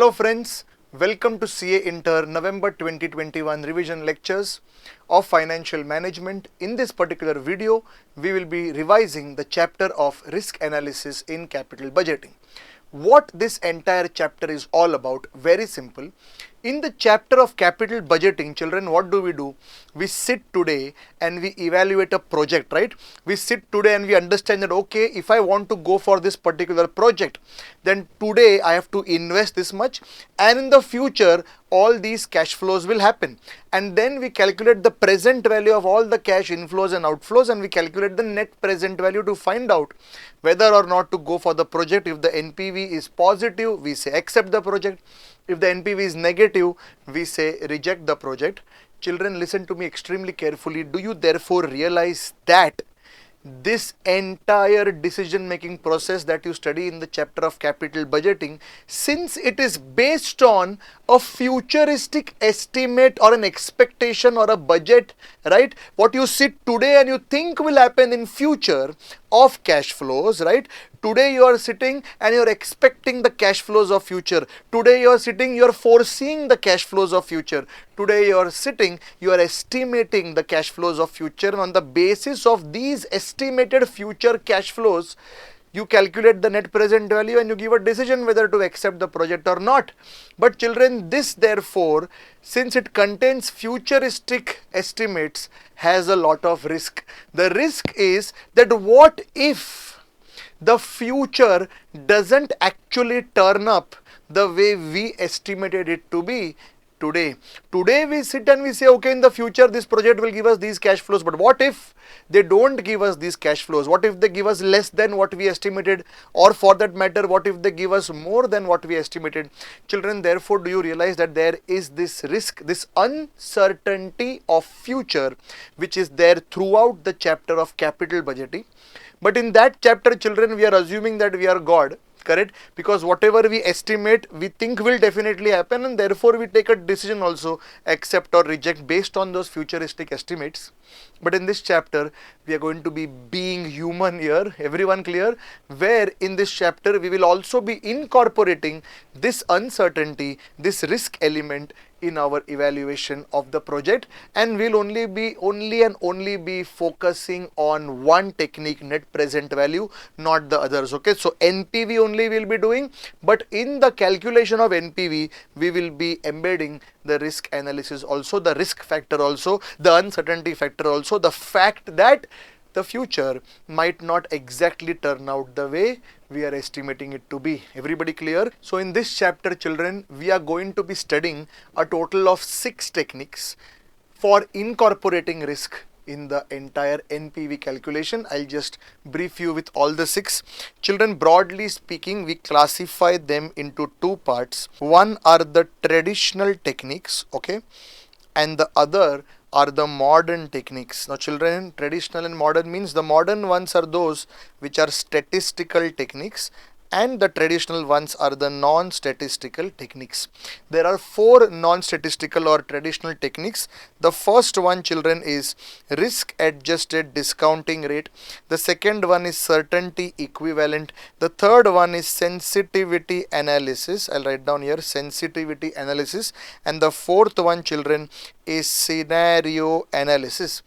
Hello friends, welcome to CA Inter November 2021 revision lectures of financial management. In this particular video, we will be revising the chapter of risk analysis in capital budgeting. What this entire chapter is all about, very simple. In the chapter of capital budgeting, children, what do? We sit today and we evaluate a project, right? We sit today and we understand that, okay, if I want to go for this particular project, then today I have to invest this much, and in the future, all these cash flows will happen. And then we calculate the present value of all the cash inflows and outflows, and we calculate the net present value to find out whether or not to go for the project. If the NPV is positive, we say accept the project. If the NPV is negative, we say reject the project. Children, listen to me extremely carefully. Do you therefore realize that this entire decision making process that you study in the chapter of capital budgeting, since it is based on a futuristic estimate or an expectation or a budget, right? What you sit today and you think will happen in future of cash flows, right? Today you are sitting and you are expecting the cash flows of future. Today you are sitting, you are foreseeing the cash flows of future. Today you are sitting, you are estimating the cash flows of future, and on the basis of these estimated future cash flows, you calculate the net present value and you give a decision whether to accept the project or not. But children, this therefore, since it contains futuristic estimates, has a lot of risk. The risk is that what if the future doesn't actually turn up the way we estimated it to be today. Today we sit and we say, okay, in the future this project will give us these cash flows, but what if they don't give us these cash flows? What if they give us less than what we estimated, or for that matter, what if they give us more than what we estimated? Children, therefore, do you realize that there is this risk, this uncertainty of future, which is there throughout the chapter of capital budgeting? But in that chapter, children, we are assuming that we are God, correct? Because whatever we estimate, we think will definitely happen, and therefore we take a decision also, accept or reject based on those futuristic estimates. But in this chapter, we are going to be being human here. Everyone clear? Where in this chapter, we will also be incorporating this uncertainty, this risk element in our evaluation of the project, and we'll only be focusing on one technique, net present value, not the others. Okay, so NPV only we'll be doing, but in the calculation of NPV, we will be embedding the risk analysis also, the risk factor also, the uncertainty factor also, the fact that the future might not exactly turn out the way we are estimating it to be. Everybody clear? So in this chapter, children, we are going to be studying a total of 6 techniques for incorporating risk in the entire NPV calculation. I'll just brief you with all the 6. Children, broadly speaking, we classify them into 2 parts. One are the traditional techniques, okay, and the other are the modern techniques. Now children, traditional and modern means the modern ones are those which are statistical techniques, and the traditional ones are the non-statistical techniques. There are 4 non-statistical or traditional techniques. The first one, children, is risk adjusted discounting rate. The second one is certainty equivalent. The third one is sensitivity analysis. I'll write down here, sensitivity analysis. And the fourth one, children, is scenario analysis.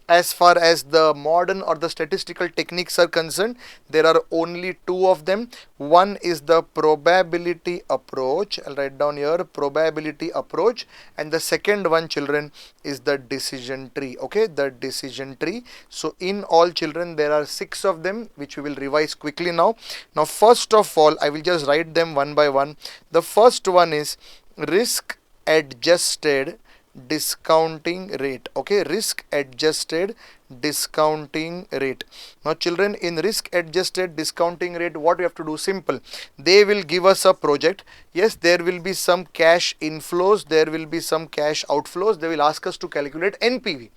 As far as the modern or the statistical techniques are concerned, there are only 2 of them. One is the probability approach. I'll write down here, probability approach. And the second one, children, is the decision tree. Okay, the decision tree. So in all, children, there are 6 of them, which we will revise quickly now. Now, first of all, I will just write them one by one. The first one is risk adjusted discounting rate. Okay, risk adjusted discounting rate. Now children, in risk adjusted discounting rate, what we have to do? Simple. They will give us a project. Yes, there will be some cash inflows, there will be some cash outflows. They will ask us to calculate NPV.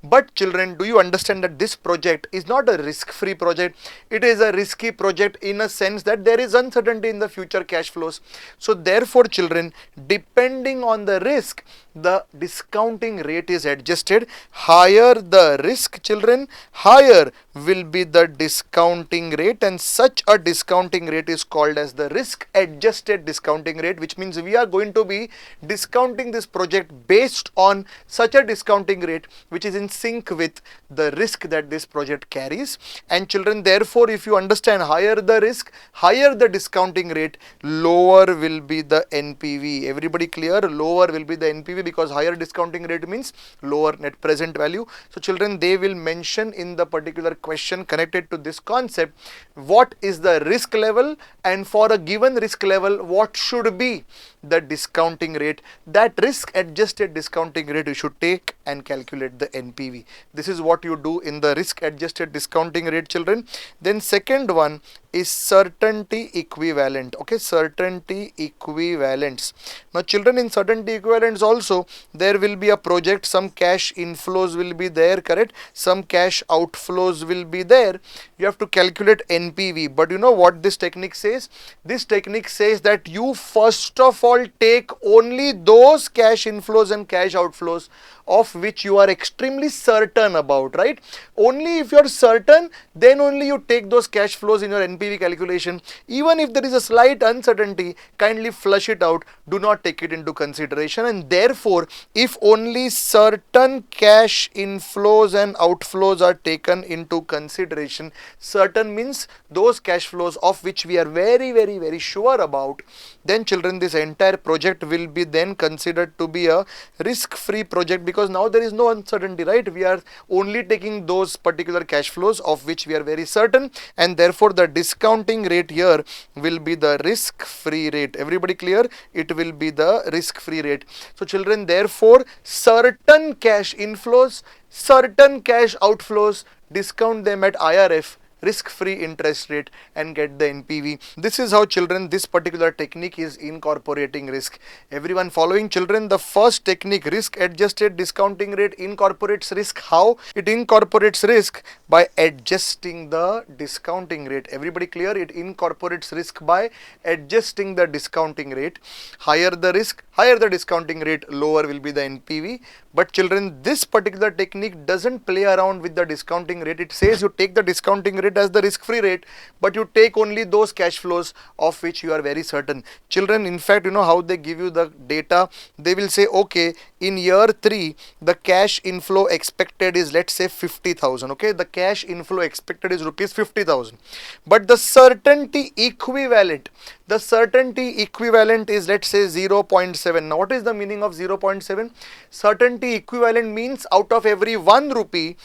But children, do you understand that this project is not a risk-free project? It is a risky project in a sense that there is uncertainty in the future cash flows. So therefore, children, depending on the risk, the discounting rate is adjusted. Higher the risk, children, higher will be the discounting rate, and such a discounting rate is called as the risk adjusted discounting rate, which means we are going to be discounting this project based on such a discounting rate which is in sync with the risk that this project carries. And children, therefore, if you understand, higher the risk, higher the discounting rate, lower will be the NPV. Everybody clear? Lower will be the NPV, because higher discounting rate means lower net present value. So children, they will mention in the particular question connected to this concept what is the risk level, and for a given risk level what should be the discounting rate. That risk adjusted discounting rate you should take and calculate the NPV. This is what you do in the risk adjusted discounting rate, children. Then second one is certainty equivalent. Okay, certainty equivalents. Now children, in certainty equivalents also there will be a project, some cash inflows will be there, correct? Some cash outflows will be there. You have to calculate NPV. But you know what this technique says? This technique says that you first of all take only those cash inflows and cash outflows of which you are extremely certain about, right? Only if you are certain, then only you take those cash flows in your NPV calculation. Even if there is a slight uncertainty, kindly flush it out, do not take it into consideration. And therefore, if only certain cash inflows and outflows are taken into consideration, certain means those cash flows of which we are very sure about, then children, this entire project will be then considered to be a risk-free project, because now there is no uncertainty, right? We are only taking those particular cash flows of which we are very certain, and therefore the discounting rate here will be the risk-free rate. Everybody clear? It will be the risk-free rate. So children, therefore certain cash inflows, certain cash outflows, discount them at IRF, risk-free interest rate, and get the NPV. This is how, children, this particular technique is incorporating risk. Everyone following, children? The first technique, risk adjusted discounting rate, incorporates risk. How? It incorporates risk by adjusting the discounting rate. Everybody clear? It incorporates risk by adjusting the discounting rate. Higher the risk, higher the discounting rate, lower will be the NPV. But children, this particular technique doesn't play around with the discounting rate. It says you take the discounting rate as the risk-free rate, but you take only those cash flows of which you are very certain. Children, in fact, you know how they give you the data? They will say, okay, in year 3, the cash inflow expected is, let's say, 50,000. Okay, the cash inflow expected is rupees 50,000. But the certainty equivalent, is, let's say, 0.7. Now, what is the meaning of 0.7? Certainty equivalent means out of every 1 rupee,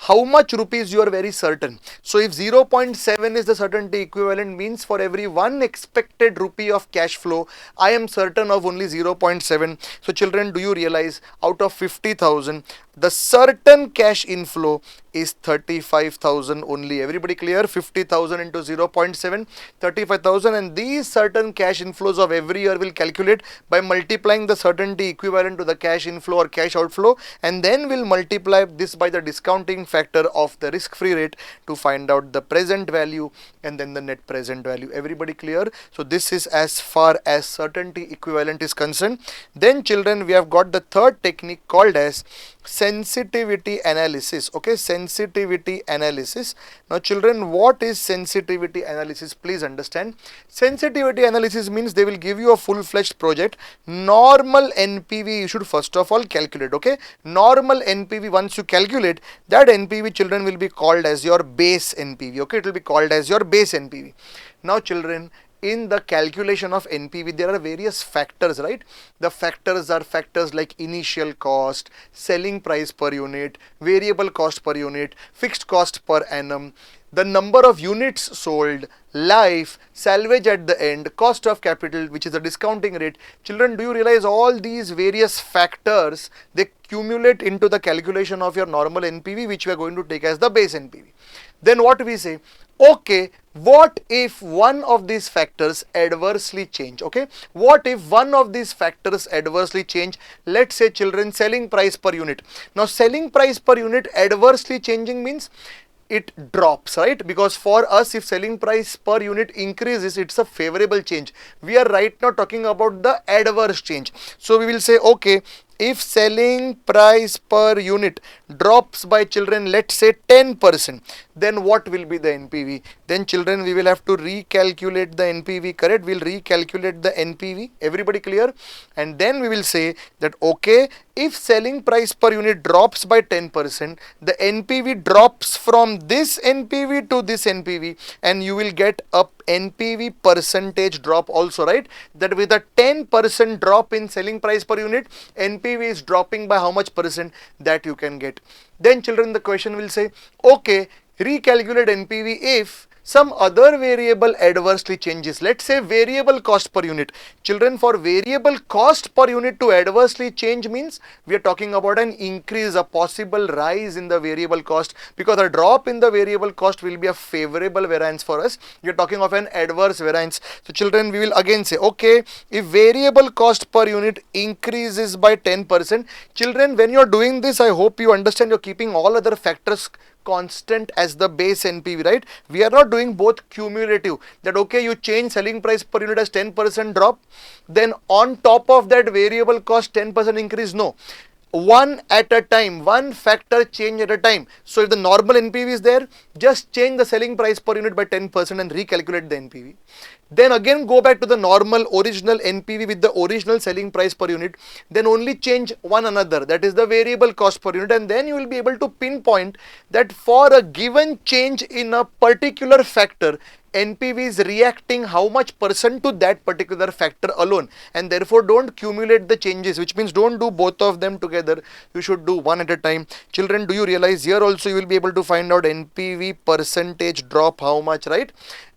how much rupees you are very certain. So if 0.7 is the certainty equivalent, means for every 1 expected rupee of cash flow, I am certain of only 0.7. So children, do you realize, out of 50,000, the certain cash inflow is 35,000 only. Everybody clear? 50,000 into 0.7, 35,000, and these certain cash inflows of every year will calculate by multiplying the certainty equivalent to the cash inflow or cash outflow, and then we'll multiply this by the discounting factor of the risk-free rate to find out the present value and then the net present value. Everybody clear? So this is as far as certainty equivalent is concerned. Then children, we have got the third technique called as sensitivity analysis. Okay, sensitivity analysis. Now children, what is sensitivity analysis? Please understand. Sensitivity analysis means they will give you a full-fledged project. Normal NPV you should first of all calculate. Okay, normal NPV, once you calculate that NPV, children, will be called as your base NPV. Okay, it will be called as your base NPV. Now children, in the calculation of NPV, there are various factors, right? The factors are factors like initial cost, selling price per unit, variable cost per unit, fixed cost per annum, the number of units sold, life, salvage at the end, cost of capital, which is the discounting rate. Children, do you realize all these various factors, they accumulate into the calculation of your normal NPV, which we are going to take as the base NPV. Then what we say? Okay, what if one of these factors adversely change? Okay, what if one of these factors adversely change? Let's say, children, selling price per unit. Now selling price per unit adversely changing means it drops, right? Because for us, if selling price per unit increases, it's a favorable change. We are right now talking about the adverse change. So we will say, okay, if selling price per unit drops by children, let's say 10%, then what will be the NPV? Then children, we will have to recalculate the NPV, correct? We'll recalculate the NPV. Everybody clear? And then we will say that, okay, if selling price per unit drops by 10%, the NPV drops from this NPV to this NPV, and you will get a NPV percentage drop also, right? That with a 10% drop in selling price per unit, NPV is dropping by how much percent, that you can get. Then children, the question will say, okay, recalculate NPV if some other variable adversely changes. Let's say variable cost per unit. Children, for variable cost per unit to adversely change means we are talking about an increase, a possible rise in the variable cost, because a drop in the variable cost will be a favorable variance for us. We are talking of an adverse variance. So children, we will again say, okay, if variable cost per unit increases by 10%, children, when you are doing this, I hope you understand, you are keeping all other factors constant as the base NPV, right? We are not doing both cumulative, that okay, you change selling price per unit as 10% drop, then on top of that variable cost 10% increase. No, one at a time, one factor change at a time. So if the normal NPV is there, just change the selling price per unit by 10% and recalculate the NPV. Then again go back to the normal original NPV with the original selling price per unit, then only change one another, that is the variable cost per unit, and then you will be able to pinpoint that for a given change in a particular factor, NPV is reacting how much percent to that particular factor alone, and therefore don't cumulate the changes, which means don't do both of them together. You should do one at a time. Children, do you realize here also you will be able to find out NPV percentage drop how much, right?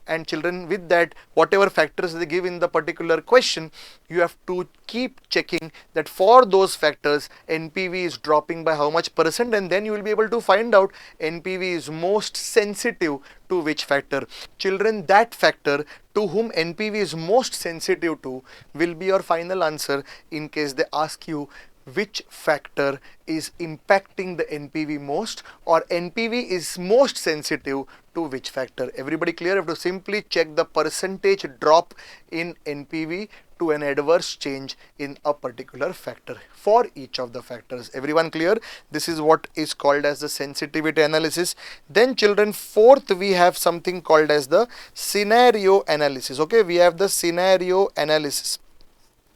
And children, with that, whatever factors they give in the particular question, you have to keep checking that for those factors NPV is dropping by how much percent, and then you will be able to find out NPV is most sensitive to which factor. Children, that factor to whom NPV is most sensitive to will be your final answer in case they ask you which factor is impacting the NPV most, or NPV is most sensitive to which factor. Everybody clear? You have to simply check the percentage drop in NPV to an adverse change in a particular factor for each of the factors. Everyone clear? This is what is called as the sensitivity analysis. Then children, fourth we have something called as the scenario analysis. Okay, we have the scenario analysis.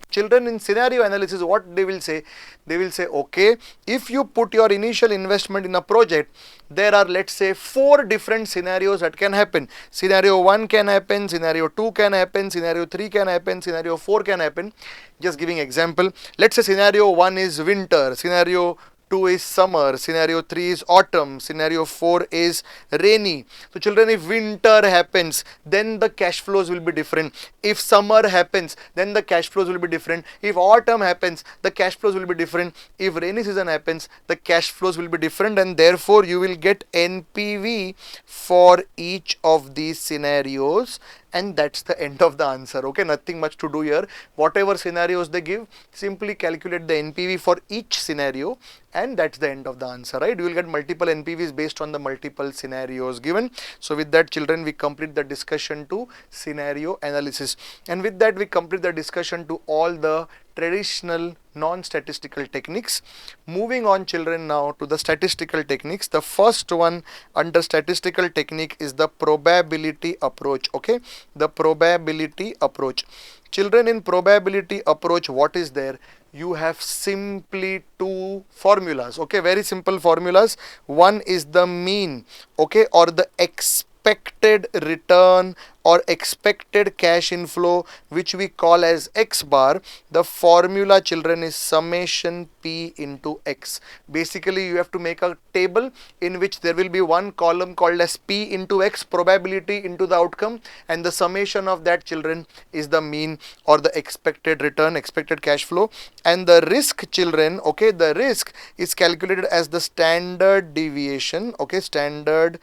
Children, in scenario analysis, what they will say? They will say, okay, if you put your initial investment in a project, there are, let's say, 4 different scenarios that can happen. Scenario 1 can happen, scenario 2 can happen, scenario 3 can happen, scenario 4 can happen. Just giving example, let's say scenario 1 is winter, scenario 2 is summer, scenario 3 is autumn, scenario 4 is rainy. So children, if winter happens, then the cash flows will be different. If summer happens, then the cash flows will be different. If autumn happens, the cash flows will be different. If rainy season happens, the cash flows will be different, and therefore you will get NPV for each of these scenarios. And that's the end of the answer. Okay, nothing much to do here. Whatever scenarios they give, simply calculate the NPV for each scenario, and that's the end of the answer, right? You will get multiple NPVs based on the multiple scenarios given. So with that, children, we complete the discussion to scenario analysis, and with that we complete the discussion to all the traditional non-statistical techniques. Moving on, children, now to the statistical techniques. The first one under statistical technique is the probability approach. Okay, the probability approach. Children, in probability approach, what is there? You have simply 2 formulas. Okay, very simple formulas. One is the mean, okay, or the expected return or expected cash inflow, which we call as X bar. The formula, children, is summation P into X. Basically, you have to make a table in which there will be one column called as P into X, probability into the outcome, and the summation of that, children, is the mean or the expected return, expected cash flow. And the risk, children, okay, the risk is calculated as the standard deviation, okay, standard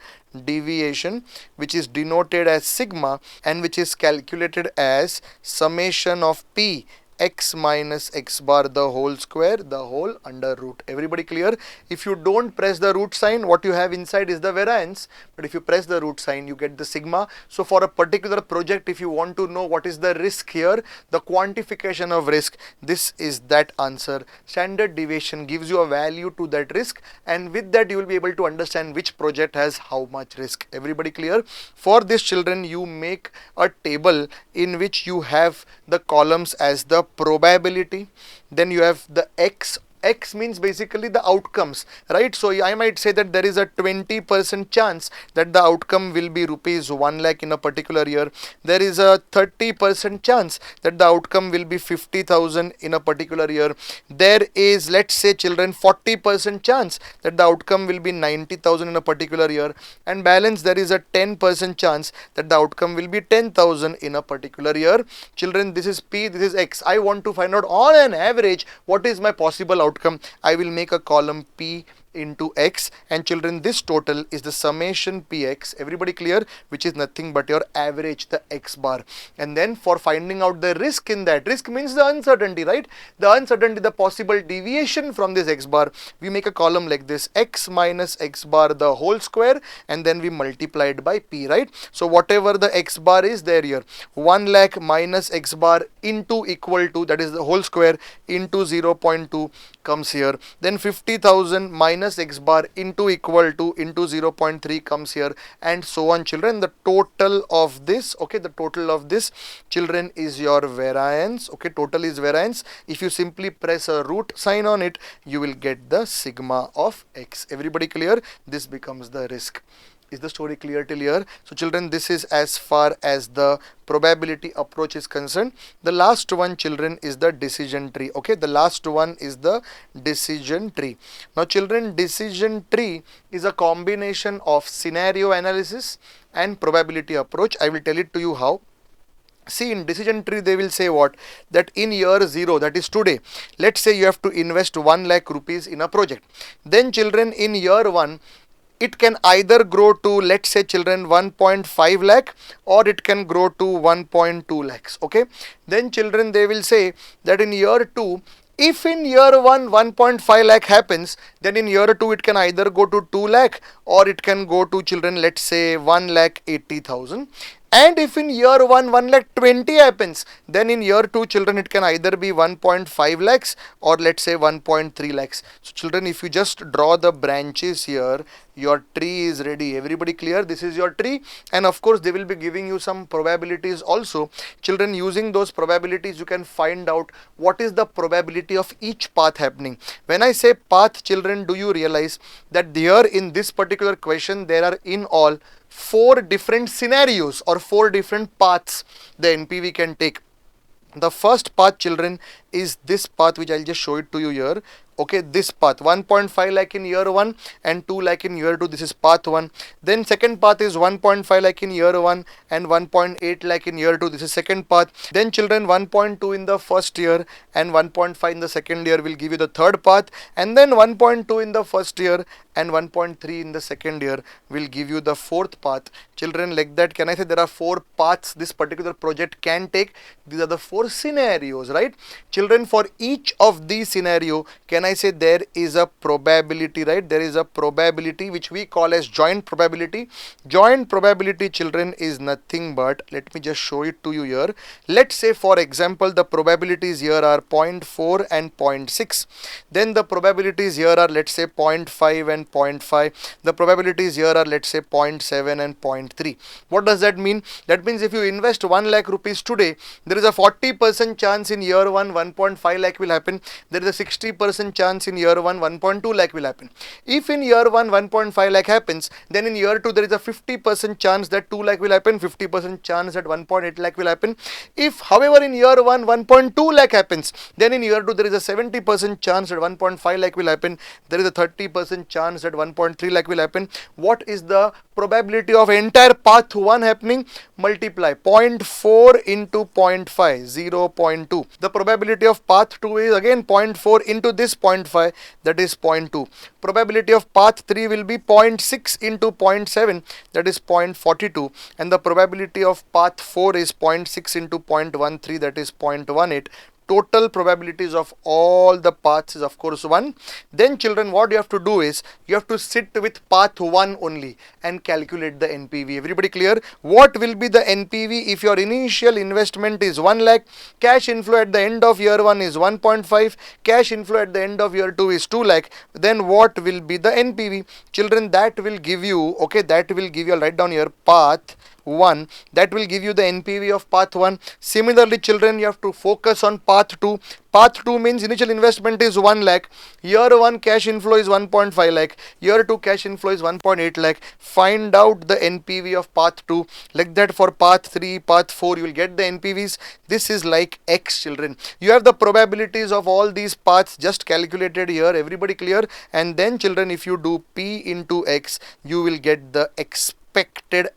deviation, which is denoted as sigma, and which is calculated as summation of P x minus x bar the whole square the whole under root. Everybody clear? If you don't press the root sign, what you have inside is the variance, but if you press the root sign, you get the sigma. So for a particular project, if you want to know what is the risk here, the quantification of risk, this is that answer. Standard deviation gives you a value to that risk, and with that you will be able to understand which project has how much risk. Everybody clear? For this, children, you make a table in which you have the columns as the probability, then you have the x means basically the outcomes, right? So I might say that there is a 20% chance that the outcome will be rupees 1 lakh in a particular year. There is a 30% chance that the outcome will be 50,000 in a particular year. There is, let's say, children, 40% chance that the outcome will be 90,000 in a particular year, and balance there is a 10% chance that the outcome will be 10,000 in a particular year. Children, this is P, this is X. I want to find out on an average what is my possible outcome. I will make a column P into X, and children, this total is the summation Px. Everybody clear? Which is nothing but your average, the X bar. And then for finding out the risk in that, risk means the uncertainty, right? The uncertainty, the possible deviation from this X bar, we make a column like this, X minus X bar the whole square, and then we multiply it by P, right? So whatever the X bar is there here, 1 lakh minus X bar into equal to, that is the whole square, into 0.2 comes here. Then 50,000 minus X bar into equal to into 0.3 comes here, and so on, children. The total of this, okay, the total of this, children, is your variance. Okay, total is variance. If you simply press a root sign on it, you will get the sigma of X. Everybody clear? This becomes the risk. Is the story clear till here? So children, this is as far as the probability approach is concerned. The last one, children, is the decision tree. Okay, the last one is the decision tree. Now children, decision tree is a combination of scenario analysis and probability approach. I will tell it to you how. See, in decision tree they will say what? That in year 0, that is today, let's say you have to invest 1 lakh rupees in a project. Then children, in year 1, it can either grow to, let's say, children, 1.5 lakh, or it can grow to 1.2 lakhs. Okay, then children, they will say that in year 2, if in year 1 1.5 lakh happens, then in year 2 it can either go to 2 lakh, or it can go to, children, let's say 1 lakh 80,000. And if in year 1 1 lakh 20 happens, then in year 2, children, it can either be 1.5 lakhs or let's say 1.3 lakhs. So children, if you just draw the branches here, your tree is ready. Everybody clear? This is your tree, and of course they will be giving you some probabilities also. Children, using those probabilities you can find out what is the probability of each path happening. When I say path, children, do you realize that here in this particular question there are in all 4 different scenarios or 4 different paths the NPV can take. The first path, children, is this path which I'll just show it to you here. Okay, this path, 1.5 lakh in year 1 and 2 lakh in year 2, this is path 1. Then second path is 1.5 lakh in year 1 and 1.8 lakh in year 2, this is second path. Then children, 1.2 in the first year and 1.5 in the second year will give you the third path, and then 1.2 in the first year and 1.3 in the second year will give you the fourth path. Children, like that, can I say there are 4 paths this particular project can take? These are the 4 scenarios, right? Children, for each of these scenario, can I say there is a probability, right? There is a probability which we call as joint probability. Joint probability, children, is nothing but, let me just show it to you here. Let's say, for example, the probabilities here are 0.4 and 0.6. Then the probabilities here are, let's say, 0.5 and 0.5. The probabilities here are, let's say, 0.7 and 0.3. What does that mean? That means if you invest 1 lakh rupees today, there is a 40% chance in year 1 1.5 lakh will happen. There is a 60% chance in year 1 1.2 lakh will happen. If in year 1 1.5 lakh happens, then in year 2 there is a 50% chance that 2 lakh will happen, 50% chance that 1.8 lakh will happen. If, however, in year 1 1.2 lakh happens, then in year 2 there is a 70% chance that 1.5 lakh will happen. There is a 30% chance that 1.3 lakh will happen. What is the probability of entire path 1 happening? Multiply 0.4 into 0.5, 0.2. The probability of path 2 is again 0.4 into this 0.5, that is 0.2. Probability of path 3 will be 0.6 into 0.7, that is 0.42, and the probability of path 4 is 0.6 into 0.13, that is 0.18. total probabilities of all the paths is of course 1. Then children, what you have to do is you have to sit with path 1 only and calculate the NPV. Everybody clear? What will be the NPV if your initial investment is 1 lakh, cash inflow at the end of year 1 is 1.5, cash inflow at the end of year 2 is 2 lakh, then what will be the NPV? Children, that will give you, okay, that will give you, I'll write down here, path 1, that will give you the NPV of path 1. Similarly children, you have to focus on path 2. Path 2 means initial investment is 1 lakh, year 1 cash inflow is 1.5 lakh, year 2 cash inflow is 1.8 lakh. Find out the NPV of path 2. Like that for path 3, path 4, you will get the NPVs. This is like X, children. You have the probabilities of all these paths just calculated here. Everybody clear? And then children, if you do P into X, you will get the expected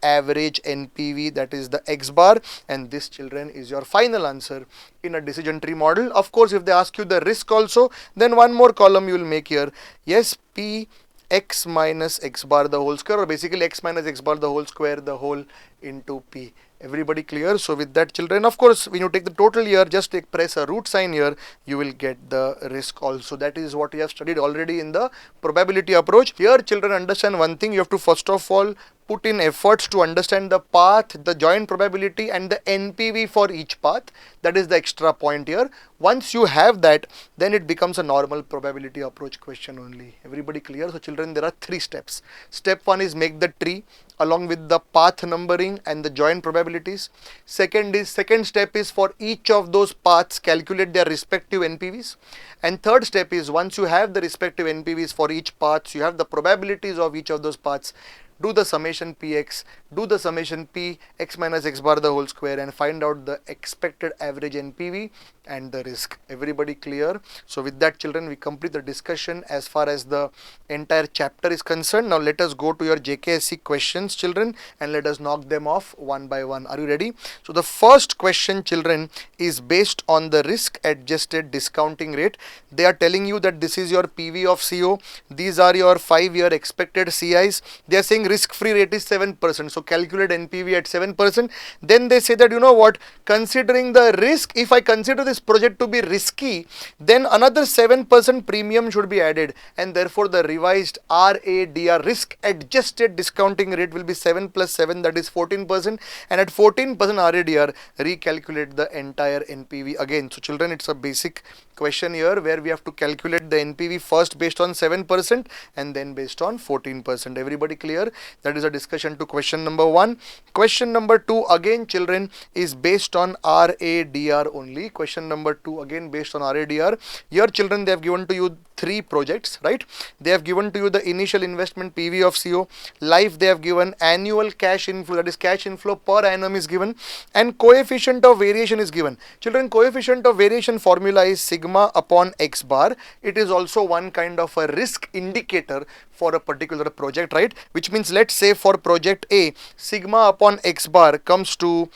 average NPV, that is the X bar, and this children is your final answer in a decision tree model. Of course, if they ask you the risk also, then one more column you will make here. Yes, P X minus X bar the whole square, or basically X minus X bar the whole square, the whole into P. Everybody clear? So with that children, of course, when you take the total here, just press a root sign here, you will get the risk also. That is what you have studied already in the probability approach. Here children, understand one thing, you have to first of all put in efforts to understand the path, the joint probability and the NPV for each path. That is the extra point here. Once you have that, then it becomes a normal probability approach question only. Everybody clear? So children, there are 3 steps. Step 1 is make the tree along with the path numbering and the joint probabilities. Second step is for each of those paths calculate their respective NPVs. And third step is once you have the respective NPVs for each path, you have the probabilities of each of those paths, do the summation Px, do the summation P X minus X bar the whole square and find out the expected average NPV and the risk. Everybody clear? So with that children, we complete the discussion as far as the entire chapter is concerned. Now let us go to your JKSC questions children and let us knock them off one by one. Are you ready? So the first question children is based on the risk adjusted discounting rate. They are telling you that this is your PV of CO. These are your 5-year expected CIs. They are saying risk free rate is 7%. So calculate NPV at 7%. Then they say that, you know what, considering the risk, if I consider this project to be risky, then another 7% premium should be added, and therefore the revised RADR, risk adjusted discounting rate, will be 7 plus 7, that is 14%, and at 14% RADR recalculate the entire NPV again. So children, it's a basic question here where we have to calculate the NPV first based on 7% and then based on 14%. Everybody clear? That is a discussion to question number 1. Question number 2 again children is based on RADR only. Question number 2 again based on RADR. Here children, they have given to you 3 projects, right? They have given to you the initial investment PV of CO, life they have given, annual cash inflow, that is cash inflow per annum is given, and coefficient of variation is given. Children, coefficient of variation formula is sigma upon X bar. It is also one kind of a risk indicator for a particular project, right? Which means let's say for project A, sigma upon X bar comes to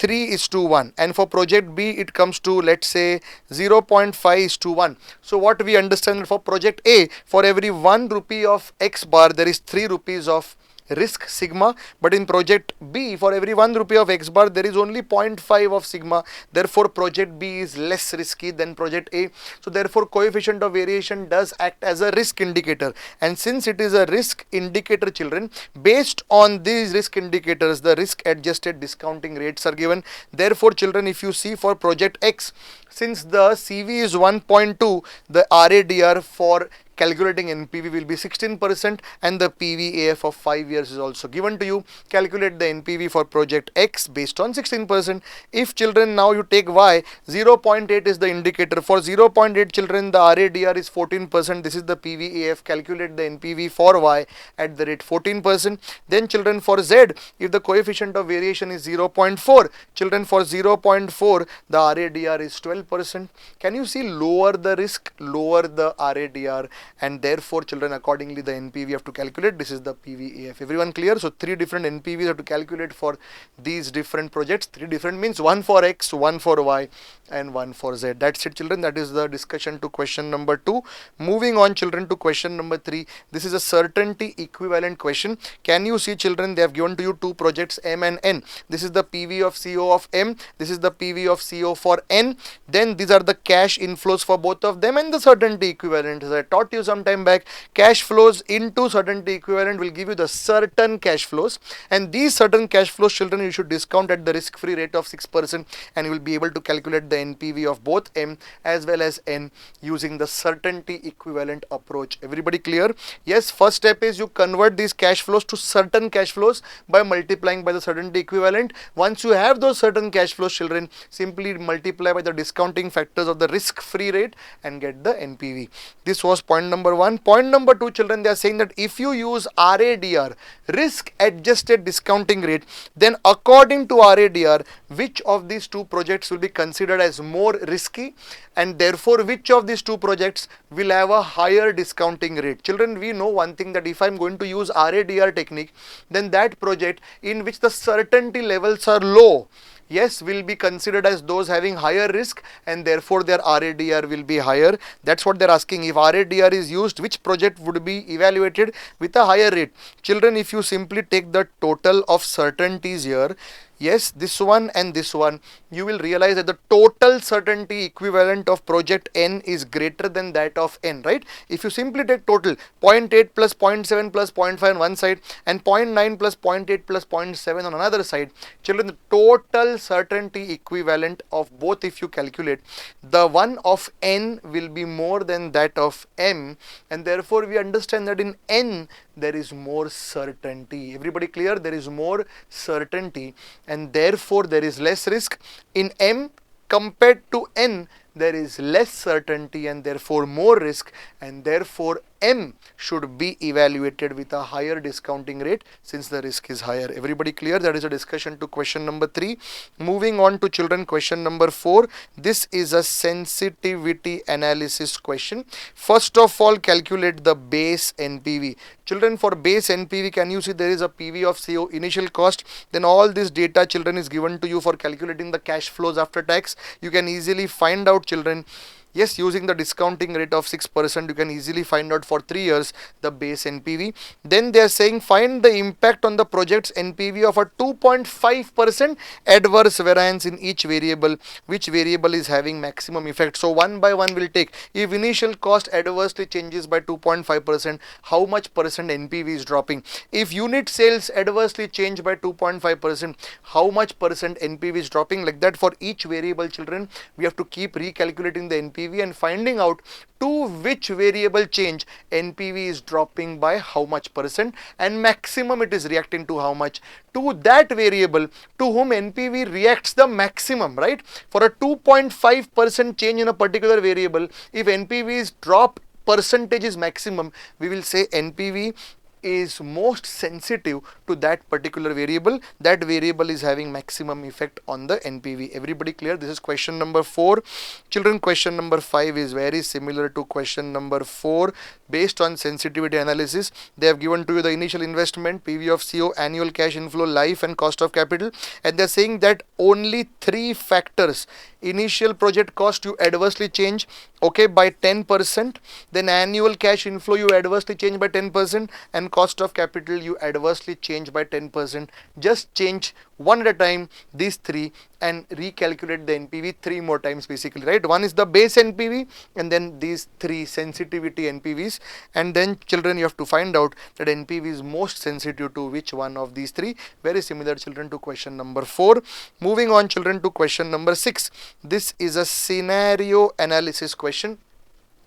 3:1, and for project B it comes to, let's say, 0.5:1. So what we understand, for project A, for every 1 rupee of X bar there is 3 rupees of risk sigma, but in project B for every 1 rupee of X bar there is only 0.5 of sigma. Therefore project B is less risky than project A. So therefore coefficient of variation does act as a risk indicator, and since it is a risk indicator children, based on these risk indicators the risk adjusted discounting rates are given. Therefore children, if you see for project X, since the CV is 1.2, the RADR for calculating NPV will be 16%, and the PVAF of 5 years is also given to you. Calculate the NPV for project X based on 16%. If children, now you take Y, 0.8 is the indicator. For 0.8 children, the RADR is 14%. This is the PVAF. Calculate the NPV for Y at the rate 14%. Then children, for Z, if the coefficient of variation is 0.4, children, for 0.4 the RADR is 12%. Can you see, lower the risk, lower the RADR, and therefore children accordingly the NPV have to calculate. This is the PVAF. Everyone clear? So 3 different NPVs have to calculate for these different projects. 3 different means 1 for X, 1 for Y and 1 for Z. That's it children. That is the discussion to question number 2. Moving on children to question number 3. This is a certainty equivalent question. Can you see children, they have given to you 2 projects M and N. This is the PV of CO of M. This is the PV of CO for N. Then these are the cash inflows for both of them and the certainty equivalent. As I taught you some time back, cash flows into certainty equivalent will give you the certain cash flows, and these certain cash flows children you should discount at the risk-free rate of 6%, and you will be able to calculate the NPV of both M as well as N using the certainty equivalent approach. Everybody clear? Yes, first step is you convert these cash flows to certain cash flows by multiplying by the certainty equivalent. Once you have those certain cash flows children, simply multiply by the discounting factors of the risk-free rate and get the NPV. This was point number 1. Point number 2 children, they are saying that if you use RADR, risk adjusted discounting rate, then according to RADR, which of these 2 projects will be considered as more risky, and therefore which of these 2 projects will have a higher discounting rate. Children, we know one thing, that if I am going to use RADR technique, then that project in which the certainty levels are low, yes, will be considered as those having higher risk, and therefore their RADR will be higher. That's what they're asking. If RADR is used, which project would be evaluated with a higher rate? Children, if you simply take the total of certainties here, yes, this one and this one, you will realize that the total certainty equivalent of project N is greater than that of N, right? If you simply take total 0.8 plus 0.7 plus 0.5 on one side and 0.9 plus 0.8 plus 0.7 on another side, children, the total certainty equivalent of both, if you calculate, the one of N will be more than that of M, and therefore we understand that in N there is more certainty. Everybody clear? There is more certainty, and therefore there is less risk. In M compared to N, there is less certainty and therefore more risk, and therefore M should be evaluated with a higher discounting rate since the risk is higher. Everybody clear? That is a discussion to question number 3. Moving on to children, question number 4. This is a sensitivity analysis question. First of all, calculate the base NPV. Children, for base NPV, can you see there is a PV of CO, initial cost, then all this data children is given to you for calculating the cash flows after tax. You can easily find out children, yes, using the discounting rate of 6%, you can easily find out for 3 years the base NPV. Then they are saying find the impact on the project's NPV of a 2.5% adverse variance in each variable. Which variable is having maximum effect? So one by one we'll take. If initial cost adversely changes by 2.5%, how much percent NPV is dropping? If unit sales adversely change by 2.5%, how much percent NPV is dropping? Like that for each variable children, we have to keep recalculating the NPV and finding out to which variable change NPV is dropping by how much percent, and maximum it is reacting to how much, to that variable to whom NPV reacts the maximum, right? For a 2.5% change in a particular variable, if NPV's drop percentage is maximum, we will say NPV is most sensitive to that particular variable. That variable is having maximum effect on the NPV. Everybody clear? This is question number 4. Children, question number 5 is very similar to question number 4. Based on sensitivity analysis, they have given to you the initial investment, PV of CO, annual cash inflow, life and cost of capital, and they are saying that only 3 factors, initial project cost you adversely change, okay, by 10%, then annual cash inflow you adversely change by 10%, and cost of capital you adversely change by 10%. Just change one at a time these 3 and recalculate the NPV 3 more times basically, right? One is the base NPV and then these 3 sensitivity NPVs, and then children you have to find out that NPV is most sensitive to which one of these 3. Very similar children to question number 4. Moving on children to question number 6. This is a scenario analysis question.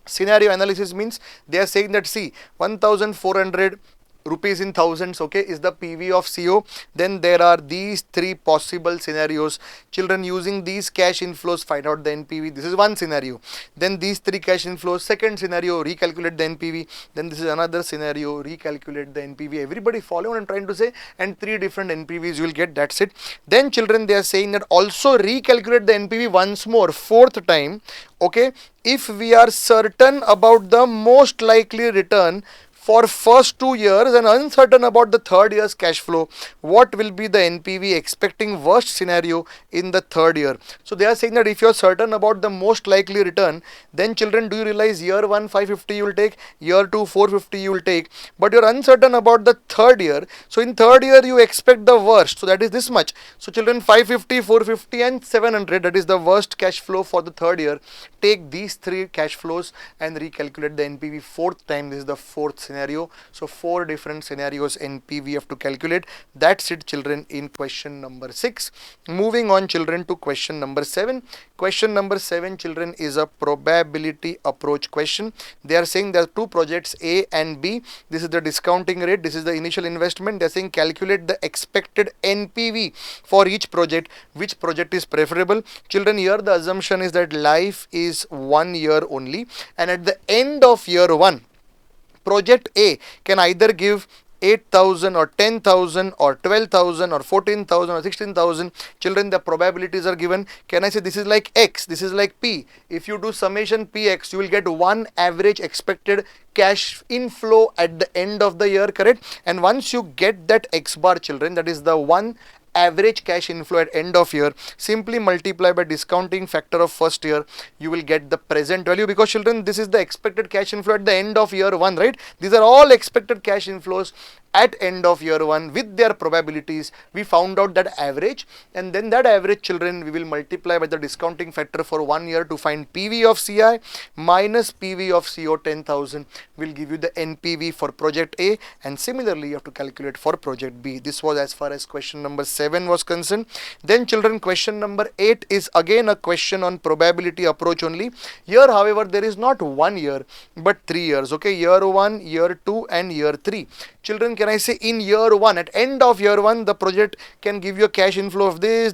Scenario analysis means they are saying that see, 1400 rupees in thousands, okay, is the PV of CO. Then there are these three possible scenarios. Children, using these cash inflows, find out the NPV. This is one scenario. Then these three cash inflows, second scenario, recalculate the NPV. Then this is another scenario, recalculate the NPV. Everybody follow what I'm trying to say, and three different NPVs you will get. That's it. Then children, they are saying that also recalculate the NPV once more, fourth time. Okay, if we are certain about the most likely return for first 2 years and uncertain about the third year's cash flow, what will be the NPV expecting worst scenario in the third year? So they are saying that if you are certain about the most likely return, then children, do you realize year 1 550 you will take, year 2 450 you will take, but you are uncertain about the third year. So in third year you expect the worst, so that is this much. So children, 550, 450 and 700, that is the worst cash flow for the third year. Take these three cash flows and recalculate the NPV fourth time. This is the fourth scenario. So 4 different scenarios NPV have to calculate. That's it, children, in question number 6. Moving on, children, to question number 7. Question number 7, children, is a probability approach question. They are saying there are two projects, A and B. This is the discounting rate, this is the initial investment. They are saying calculate the expected NPV for each project. Which project is preferable? Children, here the assumption is that life is 1 year only, and at the end of year 1, project A can either give 8,000 or 10,000 or 12,000 or 14,000 or 16,000. Children, the probabilities are given. Can I say this is like X, this is like P? If you do summation PX, you will get one average expected cash inflow at the end of the year, correct? And once you get that X bar, children, that is the one average cash inflow at end of year, simply multiply by discounting factor of first year, you will get the present value, because children, this is the expected cash inflow at the end of year 1, right? These are all expected cash inflows at end of year 1 with their probabilities. We found out that average, and then that average, children, we will multiply by the discounting factor for 1 year to find PV of CI minus PV of CO 10,000 will give you the NPV for project A, and similarly you have to calculate for project B. This was as far as question number 7 was concerned. Then children, question number 8 is again a question on probability approach only. Here, however, there is not 1 year but 3 years, okay, year 1, year 2 and year 3. Children, can I say in year 1, at end of year 1, the project can give you a cash inflow of this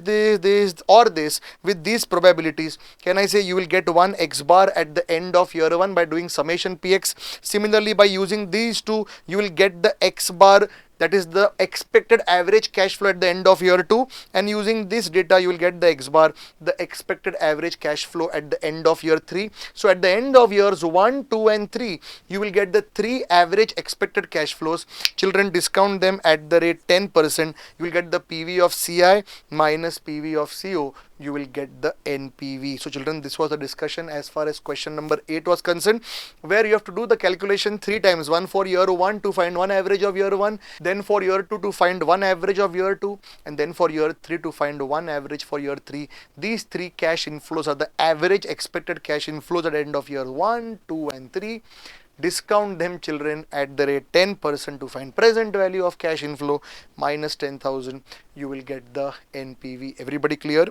or this with these probabilities. Can I say you will get one X bar at the end of year 1 by doing summation PX? Similarly, by using these two, you will get the X bar, that is the expected average cash flow at the end of year 2, and using this data you will get the X bar, the expected average cash flow at the end of year 3. So at the end of years 1, 2 and 3, you will get the 3 average expected cash flows. Children, discount them at the rate 10%, you will get the PV of CI minus PV of CO, you will get the NPV. So children, this was the discussion as far as question number 8 was concerned, where you have to do the calculation 3 times, one for year 1 to find one average of year 1, then for year 2 to find one average of year 2, and then for year 3 to find one average for year 3. These 3 cash inflows are the average expected cash inflows at the end of year 1, 2 and 3. Discount them, children, at the rate 10% to find present value of cash inflow minus 10,000. You will get the NPV. Everybody clear?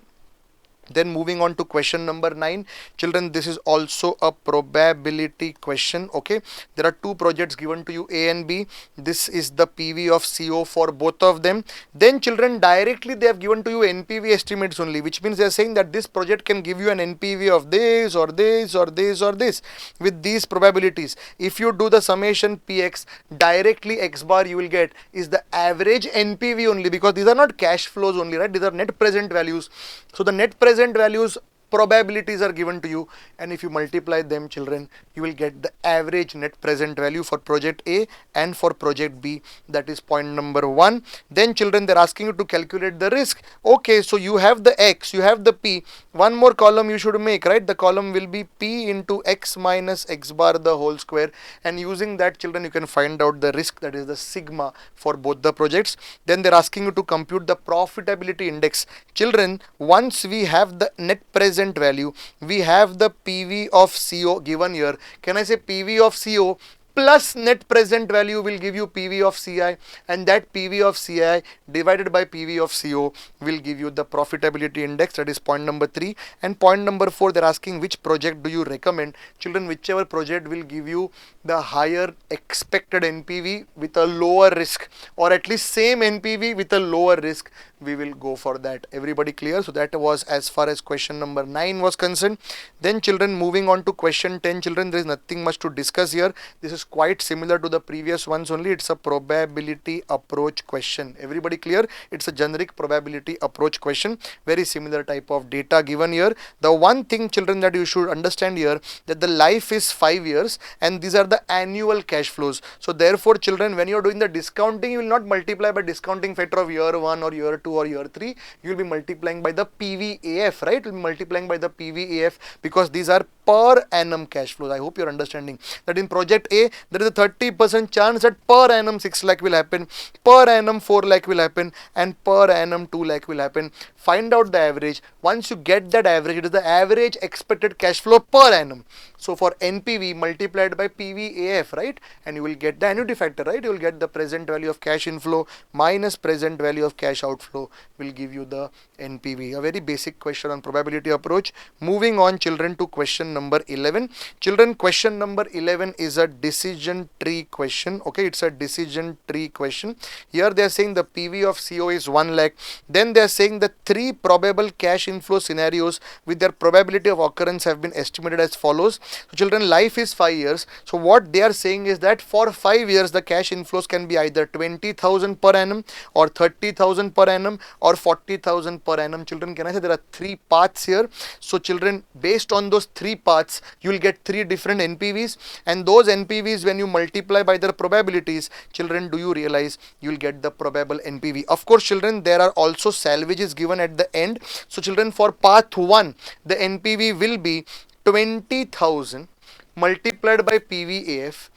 Then moving on to question number 9, children, this is also a probability question. Okay, there are two projects given to you, A and B. This is the PV of CO for both of them. Then children, directly they have given to you NPV estimates only, which means they are saying that this project can give you an NPV of this or this or this or this with these probabilities. If you do the summation PX, directly X bar you will get is the average NPV only, because these are not cash flows only, right? These are net present values. So the net present values probabilities are given to you, and if you multiply them, children, you will get the average net present value for project A and for project B. That is point number 1. Then children, they're asking you to calculate the risk. Okay, so you have the X, you have the P, one more column you should make, right? The column will be P into X minus X bar the whole square, and using that, children, you can find out the risk, that is the sigma for both the projects. Then they're asking you to compute the profitability index. Children, once we have the net present value, we have the PV of CO given here. Can I say PV of CO plus net present value will give you PV of CI, and that PV of CI divided by PV of CO will give you the profitability index. That is point number 3. And point number 4, they're asking which project do you recommend. Children, whichever project will give you the higher expected NPV with a lower risk, or at least same NPV with a lower risk, we will go for that. Everybody clear? So that was as far as question number 9 was concerned. Then children, moving on to question 10, children, there is nothing much to discuss here. This is quite similar to the previous ones only. It's a probability approach question. Everybody clear? It's a generic probability approach question. Very similar type of data given here. The one thing, children, that you should understand here, that the life is 5 years and these are the annual cash flows. So therefore, children, when you are doing the discounting, you will not multiply by discounting factor of year 1 or year 2 or year 3. You will be multiplying by the PVAF, right? You will be multiplying by the PVAF because these are per annum cash flows. I hope you're understanding that in project A, there is a 30% chance that per annum 6 lakh will happen, per annum 4 lakh will happen, and per annum 2 lakh will happen. Find out the average. Once you get that average, it is the average expected cash flow per annum. So for NPV multiplied by PVAF, right? And you will get the annuity factor, right? You will get the present value of cash inflow minus present value of cash outflow will give you the NPV. A very basic question on probability approach. Moving on, children, to question number 11. Children, question number 11 is a decision tree question. Okay, it's a decision tree question. Here they are saying the PV of CO is 1 lakh. Then they are saying the 3 probable cash inflow scenarios with their probability of occurrence have been estimated as follows. So children, life is 5 years. So what they are saying is that for 5 years the cash inflows can be either 20,000 per annum or 30,000 per annum or 40,000 per annum. Children, can I say there are 3 paths here? So children, based on those 3 paths, you will get 3 different NPVs, and those NPVs, when you multiply by their probabilities, children, do you realize you will get the probable NPV? Of course, children, there are also salvages given at the end. So children, for path 1, the NPV will be 20,000 multiplied by PVAF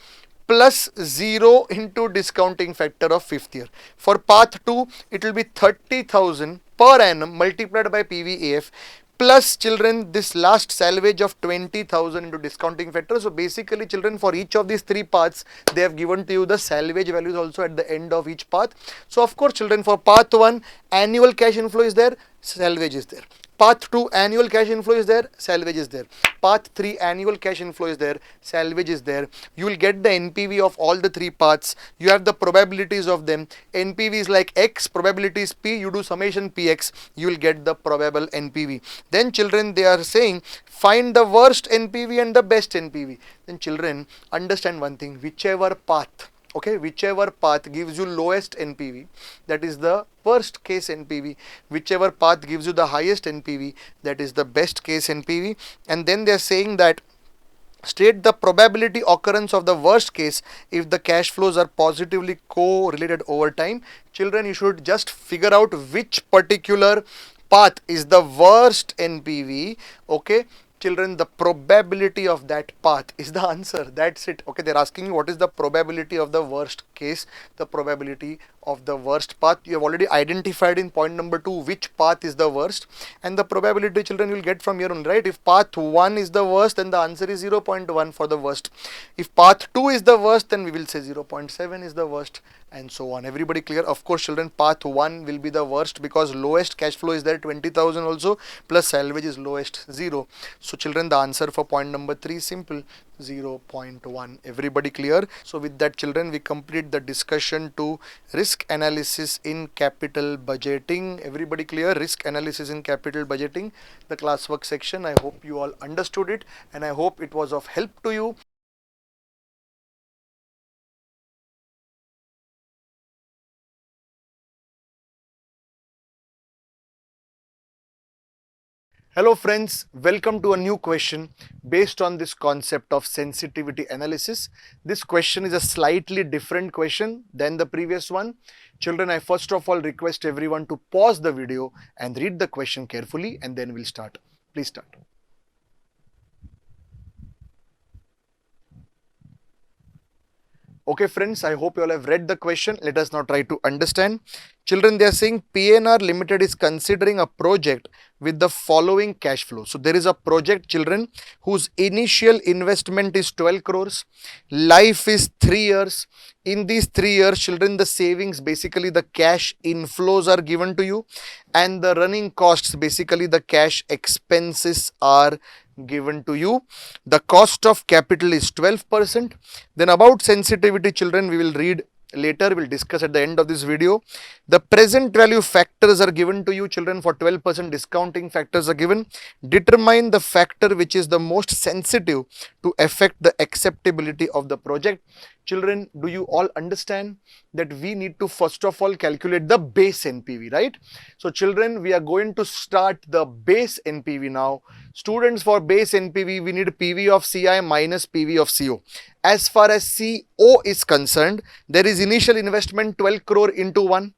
plus 0 into discounting factor of 5th year. For path 2, it will be 30,000 per annum multiplied by PVAF plus, children, this last salvage of 20,000 into discounting factor. So basically, children, for each of these 3 paths, they have given to you the salvage values also at the end of each path. So of course, children, for path 1, annual cash inflow is there, salvage is there. Path 2, annual cash inflow is there, salvage is there. Path 3, annual cash inflow is there, salvage is there. You will get the NPV of all the 3 paths. You have the probabilities of them. NPV is like X, probability is P. You do summation PX, you will get the probable NPV. Then children, they are saying find the worst NPV and the best NPV. Then children, understand one thing, whichever path, okay, whichever path gives you lowest NPV, that is the worst case NPV. Whichever path gives you the highest NPV, that is the best case NPV. And then they are saying that state the probability occurrence of the worst case if the cash flows are positively correlated over time. Children, you should just figure out which particular path is the worst NPV. Okay, children, the probability of that path is the answer. That's it. Okay, they're asking you what is the probability of the worst case, the probability of the worst path. You have already identified in point number 2 which path is the worst, and the probability, children, you will get from here on, right? If path 1 is the worst, then the answer is 0.1 for the worst. If path 2 is the worst, then we will say 0.7 is the worst, and so on. Everybody clear? Of course, children, path 1 will be the worst because lowest cash flow is there, 20,000 also, plus salvage is lowest, 0. So children, the answer for point number 3 is simple, 0.1. Everybody clear? So with that, children, we complete the discussion to risk analysis in capital budgeting. Everybody clear? Risk analysis in capital budgeting, the classwork section. I hope you all understood it, and I hope it was of help to you. Hello friends, welcome to a new question based on this concept of sensitivity analysis. This question is a slightly different question than the previous one. Children, I first of all request everyone to pause the video and read the question carefully, and then we'll start. Please start. Okay friends, I hope you all have read the question. Let us now try to understand. Children, they are saying PNR Limited is considering a project with the following cash flow. So there is a project, children, whose initial investment is 12 crores. Life is 3 years. In these 3 years, children, the savings, basically the cash inflows are given to you, and the running costs, basically the cash expenses are given to you. The cost of capital is 12%. Then about sensitivity, children, we will read later, we'll discuss at the end of this video. The present value factors are given to you, children. For 12% discounting factors are given. Determine the factor which is the most sensitive to affect the acceptability of the project. Children, do you all understand that we need to first of all calculate the base NPV, right? So children, we are going to start the base NPV now. Students, for base NPV, we need PV of CI minus PV of CO. As far as CO is concerned, there is initial investment 12 crore into 1.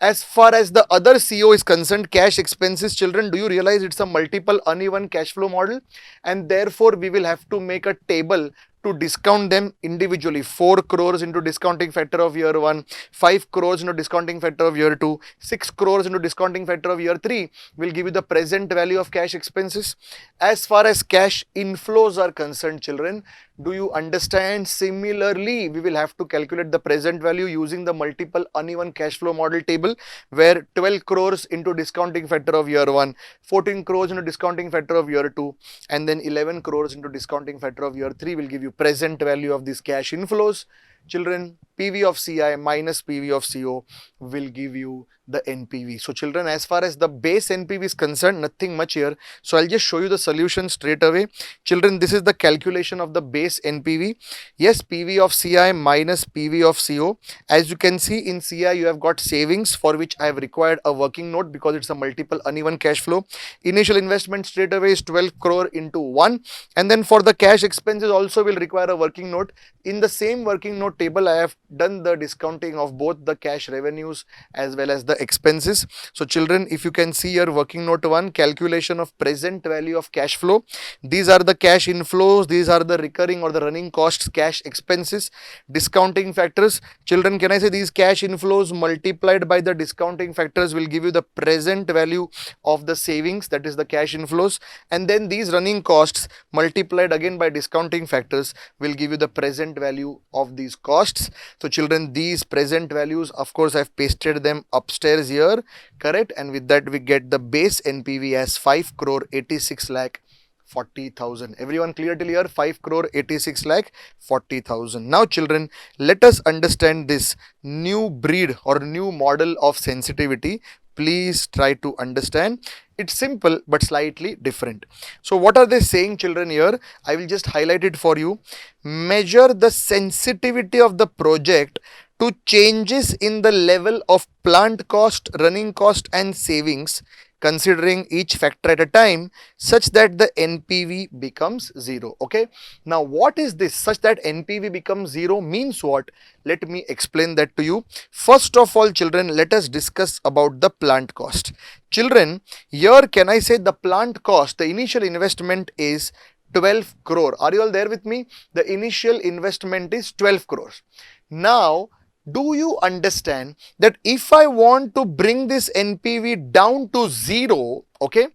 As far as the other CO is concerned, cash expenses, children, do you realize it's a multiple uneven cash flow model? And therefore, we will have to make a table to discount them individually. 4 crores into discounting factor of year 1, 5 crores into discounting factor of year 2, 6 crores into discounting factor of year 3 will give you the present value of cash expenses. As far as cash inflows are concerned, children, do you understand? Similarly, we will have to calculate the present value using the multiple uneven cash flow model table, where 12 crores into discounting factor of year 1, 14 crores into discounting factor of year 2, and then 11 crores into discounting factor of year 3 will give you present value of these cash inflows. Children, PV of CI minus PV of CO will give you the NPV. So children, as far as the base NPV is concerned, nothing much here. So I'll just show you the solution straight away. Children, this is the calculation of the base NPV. Yes, PV of CI minus PV of CO. As you can see, in CI you have got savings for which I have required a working note because it's a multiple uneven cash flow. Initial investment straight away is 12 crore into 1. And then for the cash expenses also will require a working note. In the same working note table, I have done the discounting of both the cash revenues as well as the expenses. So children, if you can see your working note 1, calculation of present value of cash flow. These are the cash inflows, these are the recurring or the running costs, cash expenses, discounting factors. Children, can I say these cash inflows multiplied by the discounting factors will give you the present value of the savings, that is the cash inflows, and then these running costs multiplied again by discounting factors will give you the present value of these costs. So children, these present values, of course, I've pasted them upstairs here, correct? And with that we get the base NPV as 5 crore 86 lakh 40,000. Everyone clear till here? 5 crore 86 lakh 40,000. Now children, let us understand this new breed or new model of sensitivity. Please try to understand. It's simple but slightly different. So what are they saying, children, here? I will just highlight it for you. Measure the sensitivity of the project to changes in the level of plant cost, running cost and savings, considering each factor at a time, such that the NPV becomes 0. Okay. Now what is this such that NPV becomes 0 means what? Let me explain that to you. First of all, children, let us discuss about the plant cost. Children, here can I say the plant cost, the initial investment is 12 crore. Are you all there with me? The initial investment is 12 crores. Now, do you understand that if I want to bring this NPV down to 0, okay,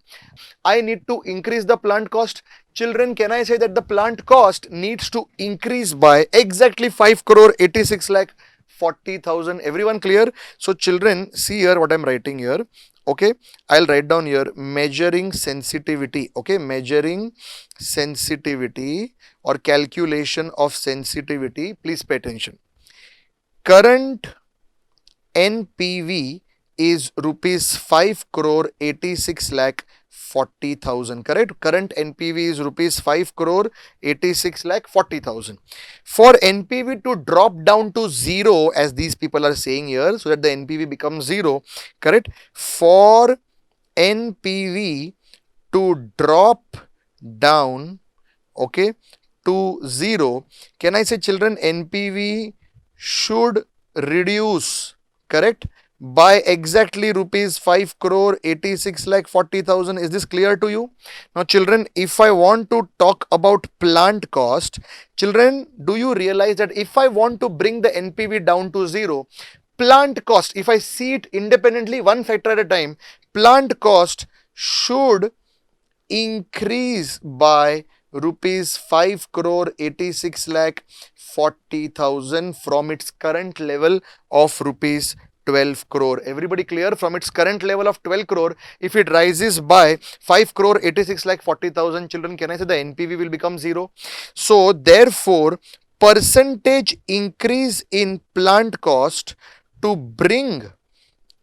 I need to increase the plant cost. Children, can I say that the plant cost needs to increase by exactly 5 crore 86 lakh 40,000. Everyone clear? So children, see here what I'm writing here. Okay, I'll write down here measuring sensitivity. Okay, measuring sensitivity or calculation of sensitivity. Please pay attention. Current NPV is rupees 5 crore 86 lakh 40,000, correct? Current NPV is rupees 5 crore 86 lakh 40,000. For NPV to drop down to 0, as these people are saying here, so that the NPV becomes 0, correct? For NPV to drop down, okay, to 0, can I say, children, NPV should reduce, correct, by exactly rupees 5 crore 86 lakh 40,000. Is this clear to you? Now children, if I want to talk about plant cost, children, do you realize that if I want to bring the NPV down to 0, plant cost, if I see it independently, one factor at a time, plant cost should increase by rupees 5 crore 86 lakh 40,000 from its current level of rupees 12 crore. Everybody clear? From its current level of 12 crore, if it rises by 5 crore 86 lakh 40,000 children, can I say the NPV will become 0? So therefore, percentage increase in plant cost to bring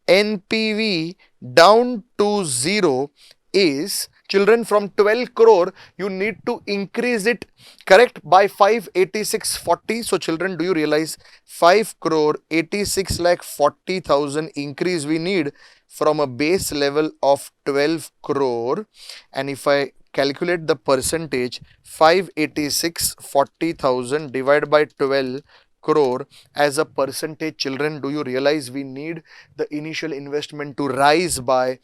NPV down to 0 is, children, from 12 crore you need to increase it, correct, by 58640. So children, do you realize 5 crore 86 lakh 40,000 increase we need from a base level of 12 crore, and if I calculate the percentage, 586 40,000 divided by 12 crore as a percentage, children, do you realize we need the initial investment to rise by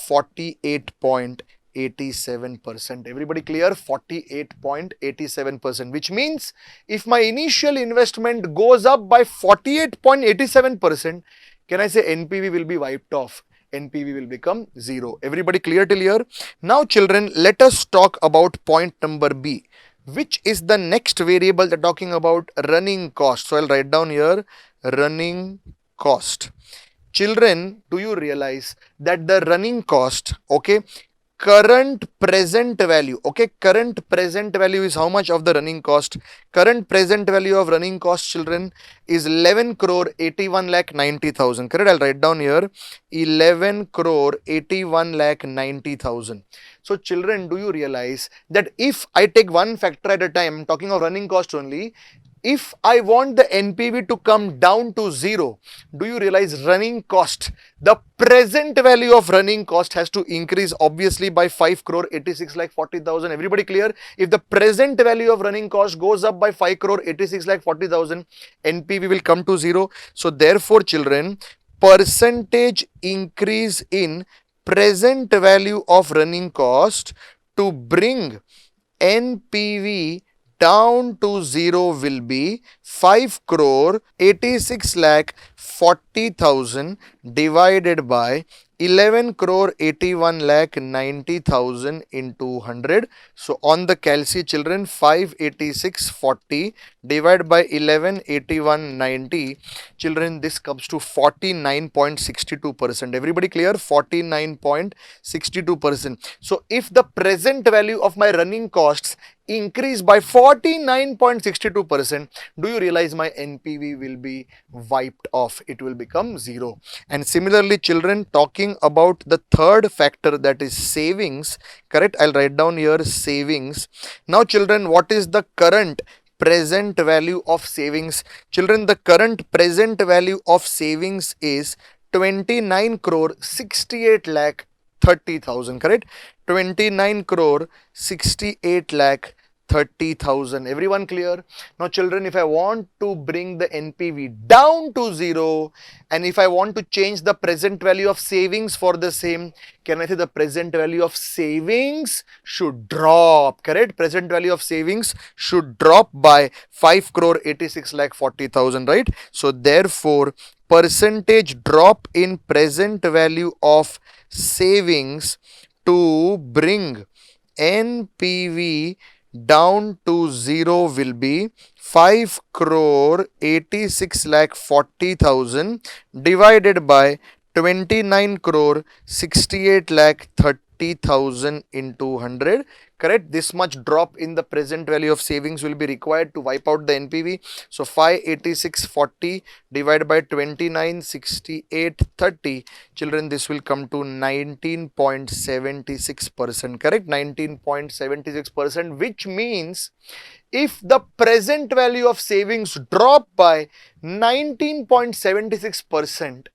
48.87%. Everybody clear? 48.87%, which means if my initial investment goes up by 48.87%, can I say NPV will be wiped off? NPV will become 0. Everybody clear till here? Now children, let us talk about point number B, which is the next variable they're talking about, running cost. So I'll write down here running cost. Children, do you realize that the running cost, okay, current present value, okay, current present value is how much of the running cost? Current present value of running cost, children, is 11 crore 81 lakh 90,000. Correct? I'll write down here 11 crore 81 lakh 90,000. So children, do you realize that if I take one factor at a time, I'm talking of running cost only, if I want the NPV to come down to 0, do you realize running cost, the present value of running cost has to increase obviously by 5 crore 86 lakh 40,000. Everybody clear? If the present value of running cost goes up by 5 crore 86 lakh 40,000, NPV will come to 0. So therefore children, percentage increase in present value of running cost to bring NPV down to 0 will be 5 crore 86 lakh 40,000 divided by 11 crore 81 lakh 90,000 into 100. So on the calci, children, 58640 divided by 118190, children, this comes to 49.62%. Everybody clear? 49.62%. So if the present value of my running costs increase by 49.62%, do you realize my NPV will be wiped off? It will become 0. And similarly, children, talking about the third factor, that is savings, correct? I'll write down here savings. Now children, what is the current present value of savings? Children, the current present value of savings is 29 crore 68 lakh 30,000, correct? 29 crore 68 lakh 30,000. Everyone clear? Now children, if I want to bring the NPV down to 0 and if I want to change the present value of savings for the same, can I say the present value of savings should drop, correct? Present value of savings should drop by 5 crore 86 lakh 40,000, right? So therefore, percentage drop in present value of savings to bring NPV down to 0 will be 5 crore 86 lakh 40,000 divided by 29 crore 68 lakh 30,000 into 100. Correct? This much drop in the present value of savings will be required to wipe out the NPV. So 58640 divided by 296830, children, this will come to 19.76%. Correct? 19.76%, which means if the present value of savings drop by 19.76%,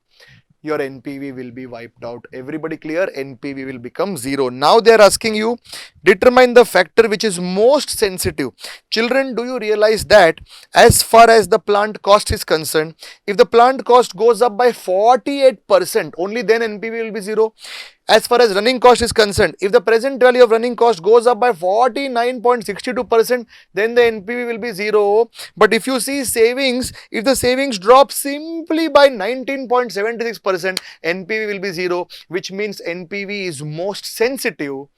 your NPV will be wiped out. Everybody clear? NPV will become 0. Now they are asking you, determine the factor which is most sensitive. Children, do you realize that as far as the plant cost is concerned, if the plant cost goes up by 48%, only then NPV will be 0. as far as running cost is concerned, if the present value of running cost goes up by 49.62%, then the NPV will be 0. But if you see savings, if the savings drop simply by 19.76%, NPV will be 0, which means NPV is most sensitive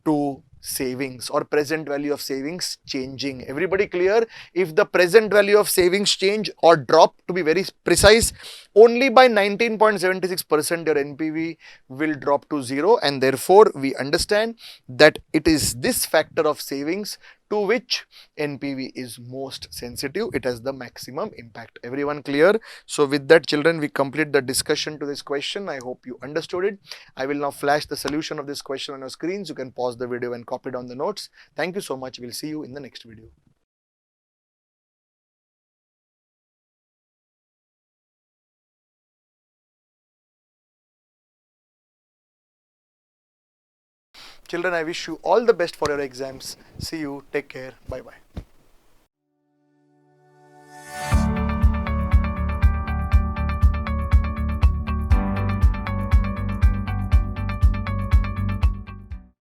to savings or present value of savings changing. Everybody clear? If the present value of savings change or drop, to be very precise, only by 19.76%, your NPV will drop to 0, and therefore we understand that it is this factor of savings to which NPV is most sensitive. It has the maximum impact. Everyone clear? So with that, children, we complete the discussion to this question. I hope you understood it. I will now flash the solution of this question on your screens. You can pause the video and copy down the notes. Thank you so much. We'll see you in the next video. Children, I wish you all the best for your exams. See you. Take care. Bye bye.